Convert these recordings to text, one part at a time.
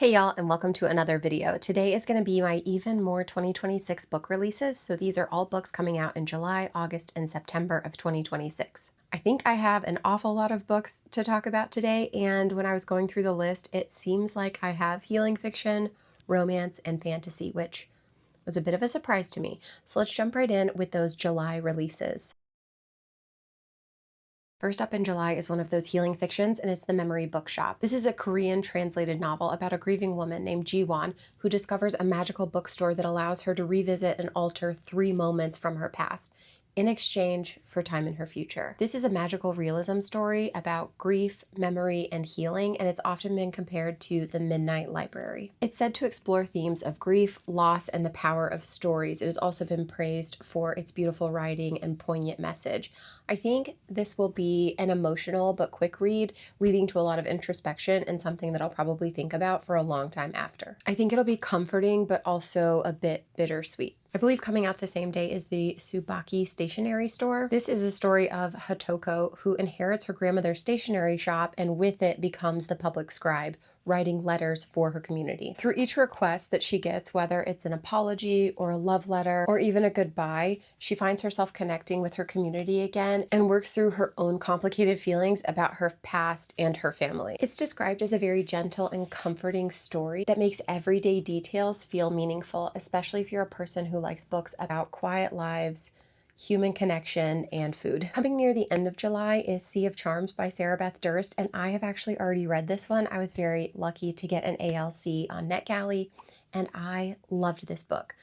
Hey y'all, and welcome to another video. Today is going to be my even more 2026 book releases. So these are all books coming out in July, August, and September of 2026. I think I have an awful lot of books to talk about today, and when I was going through the list, it seems like I have healing fiction, romance, and fantasy, which was a bit of a surprise to me. So let's jump right in with those July releases. First up in July is one of those healing fictions, and it's The Memory Bookshop. This is a Korean translated novel about a grieving woman named Ji-won who discovers a magical bookstore that allows her to revisit and alter 3 moments from her past in exchange for time in her future. This is a magical realism story about grief, memory, and healing, and it's often been compared to The Midnight Library. It's said to explore themes of grief, loss, and the power of stories. It has also been praised for its beautiful writing and poignant message. I think this will be an emotional but quick read, leading to a lot of introspection and something that I'll probably think about for a long time after. I think it'll be comforting, but also a bit bittersweet. I believe coming out the same day is the Tsubaki Stationery store. This is a story of Hatoko, who inherits her grandmother's stationery shop and with it becomes the public scribe, writing letters for her community. Through each request that she gets, whether it's an apology or a love letter or even a goodbye, she finds herself connecting with her community again and works through her own complicated feelings about her past and her family. It's described as a very gentle and comforting story that makes everyday details feel meaningful, especially if you're a person who likes books about quiet lives, human connection, and food. Coming near the end of July is Sea of Charms by Sarah Beth Durst, and I have actually already read this one. I was very lucky to get an ALC on NetGalley, and I loved this book.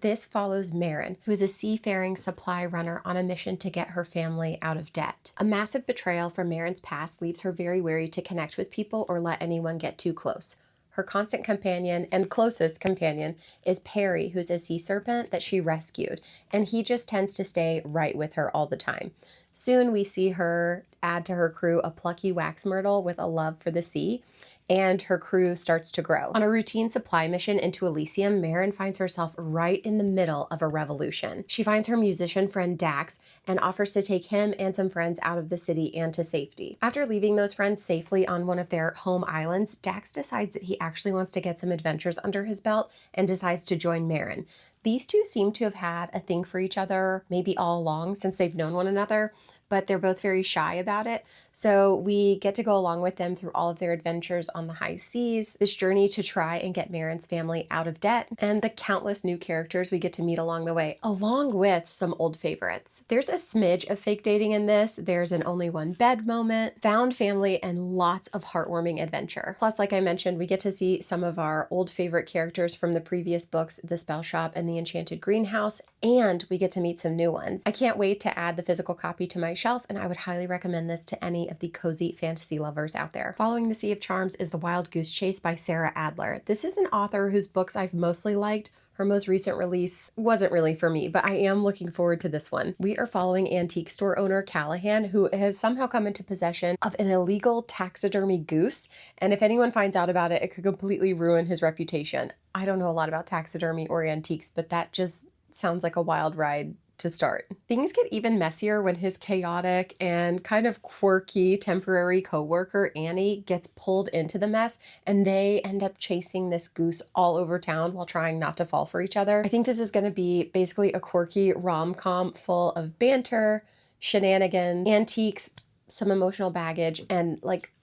This follows Meghan, who is a seafaring supply runner on a mission to get her family out of debt. A massive betrayal from Meghan's past leaves her very wary to connect with people or let anyone get too close. Her constant companion and closest companion is Perry, who's a sea serpent that she rescued, and he just tends to stay right with her all the time. Soon we see her add to her crew a plucky wax myrtle with a love for the sea, and her crew starts to grow. On a routine supply mission into Elysium, Meghan finds herself right in the middle of a revolution. She finds her musician friend Dax and offers to take him and some friends out of the city and to safety. After leaving those friends safely on one of their home islands, Dax decides that he actually wants to get some adventures under his belt and decides to join Meghan. These two seem to have had a thing for each other maybe all along since they've known one another, but they're both very shy about it. So we get to go along with them through all of their adventures on the high seas, this journey to try and get Meghan's family out of debt, and the countless new characters we get to meet along the way, along with some old favorites. There's a smidge of fake dating in this. There's an only one bed moment, found family, and lots of heartwarming adventure. Plus, like I mentioned, we get to see some of our old favorite characters from the previous books, The Spell Shop and The Enchanted Greenhouse, and we get to meet some new ones. I can't wait to add the physical copy to my shelf, and I would highly recommend this to any of the cozy fantasy lovers out there. Following The Sea of Charms is The Wild Goose Chase by Sarah Adler. This is an author whose books I've mostly liked. Her most recent release wasn't really for me, but I am looking forward to this one. We are following antique store owner Callahan, who has somehow come into possession of an illegal taxidermy goose, and if anyone finds out about it, it could completely ruin his reputation. I don't know a lot about taxidermy or antiques, but that just sounds like a wild ride to start. Things get even messier when his chaotic and kind of quirky temporary co-worker Annie gets pulled into the mess, and they end up chasing this goose all over town while trying not to fall for each other. I think this is going to be basically a quirky rom-com full of banter, shenanigans, antiques, some emotional baggage, and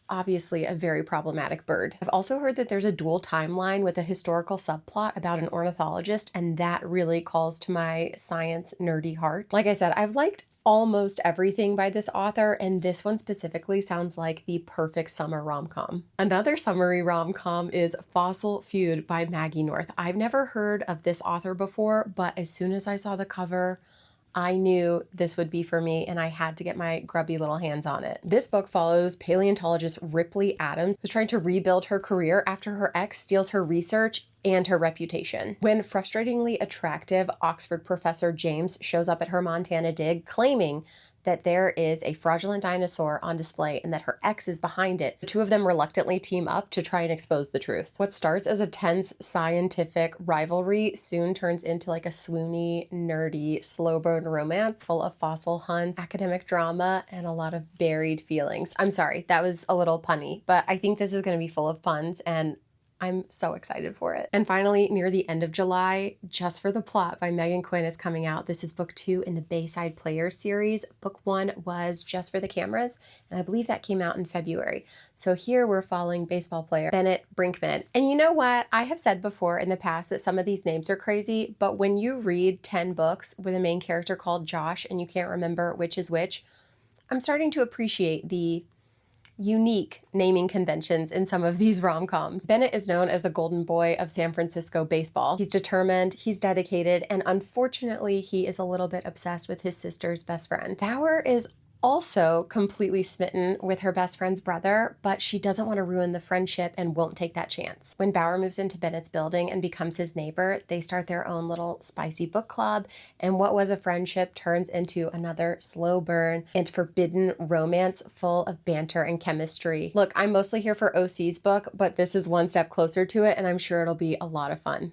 obviously a very problematic bird. I've also heard that there's a dual timeline with a historical subplot about an ornithologist, and that really calls to my science nerdy heart. Like I said, I've liked almost everything by this author, and this one specifically sounds like the perfect summer rom-com. Another summery rom-com is Fossil Feud by Maggie North. I've never heard of this author before, but as soon as I saw the cover, I knew this would be for me, and I had to get my grubby little hands on it. This book follows paleontologist Ripley Adams, who's trying to rebuild her career after her ex steals her research and her reputation. When frustratingly attractive Oxford professor James shows up at her Montana dig claiming that there is a fraudulent dinosaur on display and that her ex is behind it, the two of them reluctantly team up to try and expose the truth. What starts as a tense scientific rivalry soon turns into a swoony, nerdy, slow burn romance full of fossil hunts, academic drama, and a lot of buried feelings. I'm sorry, that was a little punny, but I think this is going to be full of puns, and I'm so excited for it. And finally, near the end of July, Just for the Plot by Meghan Quinn is coming out. This is book 2 in the Bayside Players series. Book 1 was Just for the Cameras, and I believe that came out in February. So here we're following baseball player Bennett Brinkman. And you know what? I have said before in the past that some of these names are crazy, but when you read 10 books with a main character called Josh and you can't remember which is which, I'm starting to appreciate the unique naming conventions in some of these rom-coms. Bennett is known as the golden boy of San Francisco baseball. He's determined, he's dedicated, and unfortunately, he is a little bit obsessed with his sister's best friend. Dower is also completely smitten with her best friend's brother, but she doesn't want to ruin the friendship and won't take that chance. When Bauer moves into Bennett's building and becomes his neighbor, they start their own little spicy book club, and what was a friendship turns into another slow burn and forbidden romance full of banter and chemistry. Look, I'm mostly here for OC's book, but this is one step closer to it, and I'm sure it'll be a lot of fun.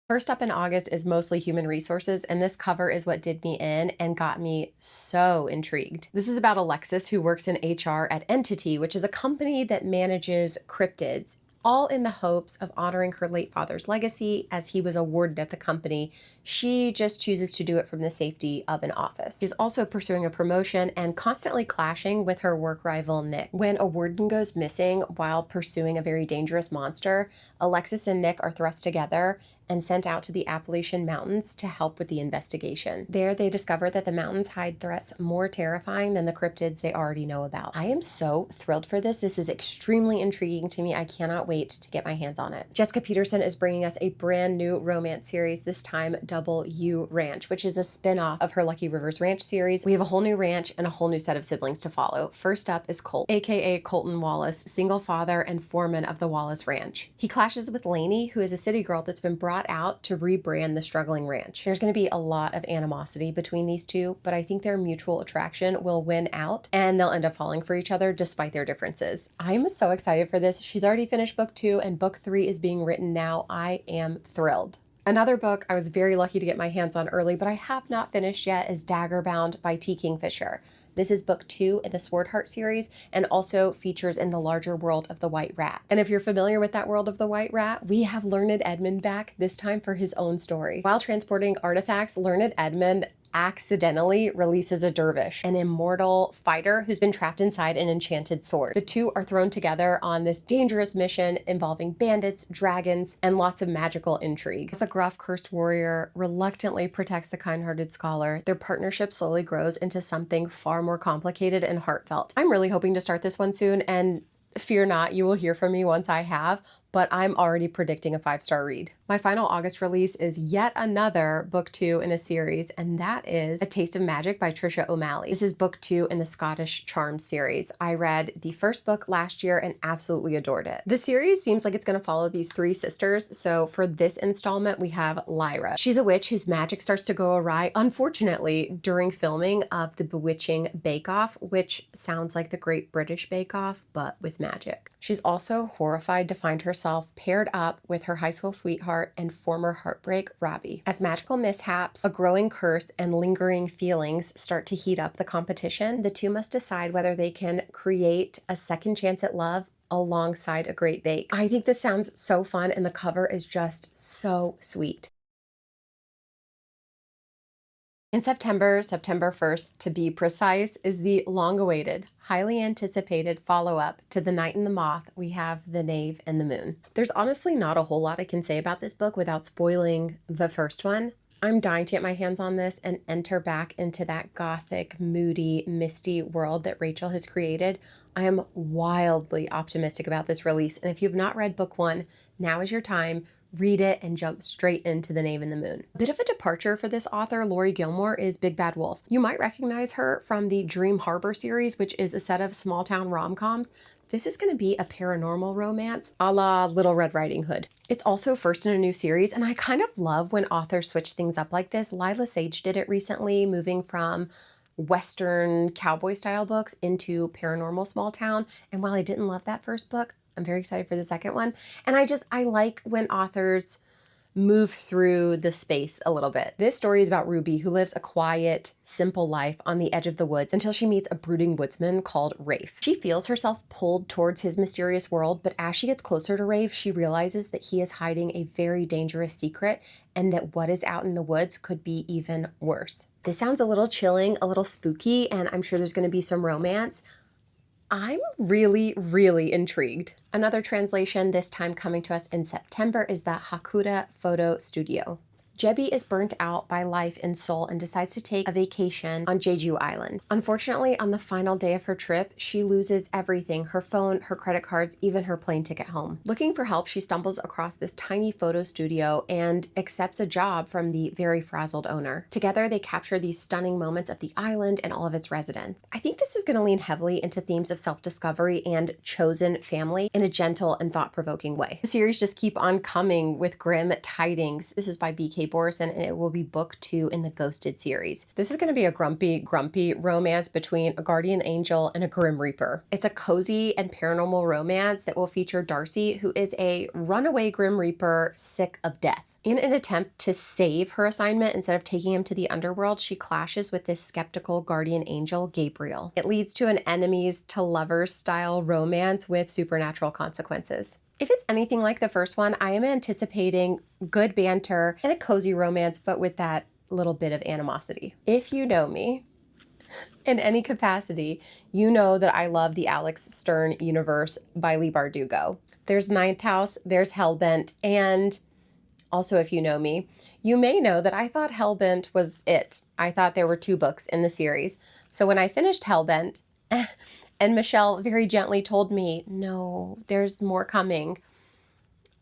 First up in August is mostly human resources, and this cover is what did me in and got me so intrigued. This is about Alexis, who works in HR at Entity, which is a company that manages cryptids, all in the hopes of honoring her late father's legacy as he was awarded at the company. She just chooses to do it from the safety of an office. She's also pursuing a promotion and constantly clashing with her work rival, Nick. When a warden goes missing while pursuing a very dangerous monster, Alexis and Nick are thrust together and sent out to the Appalachian Mountains to help with the investigation. There, they discover that the mountains hide threats more terrifying than the cryptids they already know about. I am so thrilled for this. This is extremely intriguing to me. I cannot wait to get my hands on it. Jessica Peterson is bringing us a brand new romance series, this time Double U Ranch, which is a spin-off of her Lucky Rivers Ranch series. We have a whole new ranch and a whole new set of siblings to follow. First up is Colt, aka Colton Wallace, single father and foreman of the Wallace Ranch. He clashes with Leigh, who is a city girl that's been brought out to rebrand the struggling ranch. There's going to be a lot of animosity between these two, but I think their mutual attraction will win out and they'll end up falling for each other despite their differences. I'm so excited for this. She's already finished book 2 and book 3 is being written now. I am thrilled. Another book I was very lucky to get my hands on early, but I have not finished yet, is Daggerbound by T. Kingfisher. This is book 2 in the Swordheart series and also features in the larger world of the White Rat. And if you're familiar with that world of the White Rat, we have Learned Edmund back, this time for his own story. While transporting artifacts, Learned Edmund accidentally releases a dervish, an immortal fighter who's been trapped inside an enchanted sword. The two are thrown together on this dangerous mission involving bandits, dragons, and lots of magical intrigue. As the gruff, cursed warrior reluctantly protects the kind-hearted scholar, their partnership slowly grows into something far more complicated and heartfelt. I'm really hoping to start this one soon, and fear not, you will hear from me once I have, but I'm already predicting a 5-star read. My final August release is yet another book 2 in a series, and that is A Taste of Magic by Tricia O'Malley. This is book 2 in the Scottish Charms series. I read the first book last year and absolutely adored it. The series seems like it's going to follow these 3 sisters, so for this installment we have Lyra. She's a witch whose magic starts to go awry, unfortunately, during filming of the bewitching Bake Off, which sounds like the Great British Bake Off, but with magic. She's also horrified to find herself paired up with her high school sweetheart and former heartbreak, Robbie. As magical mishaps, a growing curse, and lingering feelings start to heat up the competition, the two must decide whether they can create a second chance at love alongside a great bake. I think this sounds so fun, and the cover is just so sweet. In September 1st to be precise, is the long-awaited, highly anticipated follow-up to The Night and the Moth. We have The Knave and the Moon. There's honestly not a whole lot I can say about this book without spoiling the first one. I'm dying to get my hands on this and enter back into that gothic, moody, misty world that Rachel has created. I am wildly optimistic about this release, and if you've not read book 1, now is your time. Read it and jump straight into The Knave and the Moon. A bit of a departure for this author, Laurie Gilmore, is Big Bad Wolf. You might recognize her from the Dream Harbor series, which is a set of small-town rom-coms. This is going to be a paranormal romance a la Little Red Riding Hood. It's also first in a new series, and I kind of love when authors switch things up like this. Lyla Sage did it recently, moving from Western cowboy-style books into paranormal small town, and while I didn't love that first book, I'm very excited for the second one. And I like when authors move through the space a little bit. This story is about Ruby, who lives a quiet, simple life on the edge of the woods until she meets a brooding woodsman called Rafe. She feels herself pulled towards his mysterious world, but as she gets closer to Rafe, she realizes that he is hiding a very dangerous secret and that what is out in the woods could be even worse. This sounds a little chilling, a little spooky, and I'm sure there's going to be some romance. I'm really, really intrigued. Another translation, this time coming to us in September, is the Hakuda Photo Studio. Jebi is burnt out by life in Seoul and decides to take a vacation on Jeju Island. Unfortunately, on the final day of her trip, she loses everything: her phone, her credit cards, even her plane ticket home. Looking for help, she stumbles across this tiny photo studio and accepts a job from the very frazzled owner. Together, they capture these stunning moments of the island and all of its residents. I think this is going to lean heavily into themes of self-discovery and chosen family in a gentle and thought-provoking way. The series just keep on coming with grim Tidings. This is by BK Borison, and it will be book 2 in the Ghosted series. This is going to be a grumpy romance between a guardian angel and a grim reaper. It's a cozy and paranormal romance that will feature Darcy, who is a runaway grim reaper sick of death. In an attempt to save her assignment, instead of taking him to the underworld, she clashes with this skeptical guardian angel, Gabriel. It leads to an enemies to lovers style romance with supernatural consequences. If it's anything like the first one, I am anticipating good banter and a cozy romance, but with that little bit of animosity. If you know me in any capacity, you know that I love the Alex Stern universe by Leigh Bardugo. There's Ninth House, there's Hellbent, and also, if you know me, you may know that I thought Hellbent was it. I thought there were 2 books in the series. So when I finished Hellbent, and Michelle very gently told me, no, there's more coming,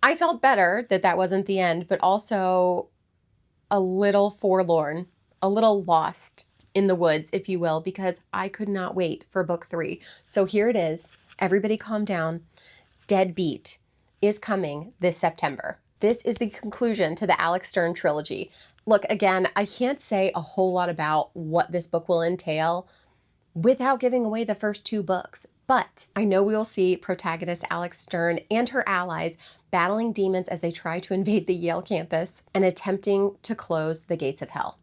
I felt better that that wasn't the end, but also a little forlorn, a little lost in the woods, if you will, because I could not wait for book 3. So here it is. Everybody calm down. Deadbeat is coming this September. This is the conclusion to the Alex Stern trilogy. Look, again, I can't say a whole lot about what this book will entail without giving away the first 2 books. But I know we'll see protagonist Alex Stern and her allies battling demons as they try to invade the Yale campus and attempting to close the gates of hell.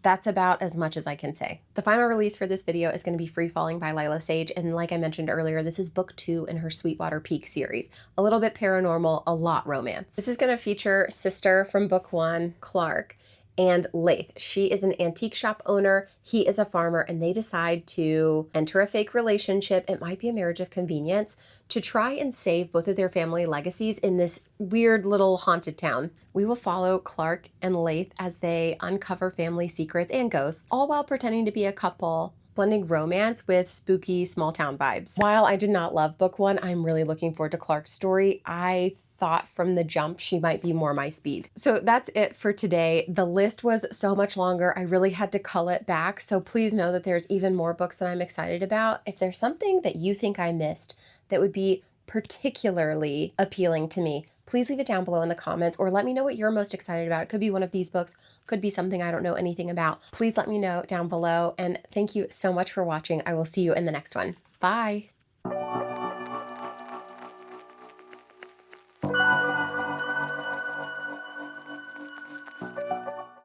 That's about as much as I can say. The final release for this video is going to be Free Falling by Lyla Sage, and like I mentioned earlier, this is book 2 in her Sweetwater Peak series. A little bit paranormal, a lot romance. This is going to feature sister from book 1, Clark, and Leigh. She is an antique shop owner, he is a farmer, and they decide to enter a fake relationship, it might be a marriage of convenience, to try and save both of their family legacies in this weird little haunted town. We will follow Clark and Leigh as they uncover family secrets and ghosts, all while pretending to be a couple, blending romance with spooky small town vibes. While I did not love book 1, I'm really looking forward to Clark's story. I thought from the jump she might be more my speed. So that's it for today. The list was so much longer. I really had to cull it back. So please know that there's even more books that I'm excited about. If there's something that you think I missed that would be particularly appealing to me, please leave it down below in the comments, or let me know what you're most excited about. It could be one of these books, could be something I don't know anything about. Please let me know down below, and thank you so much for watching. I will see you in the next one. Bye.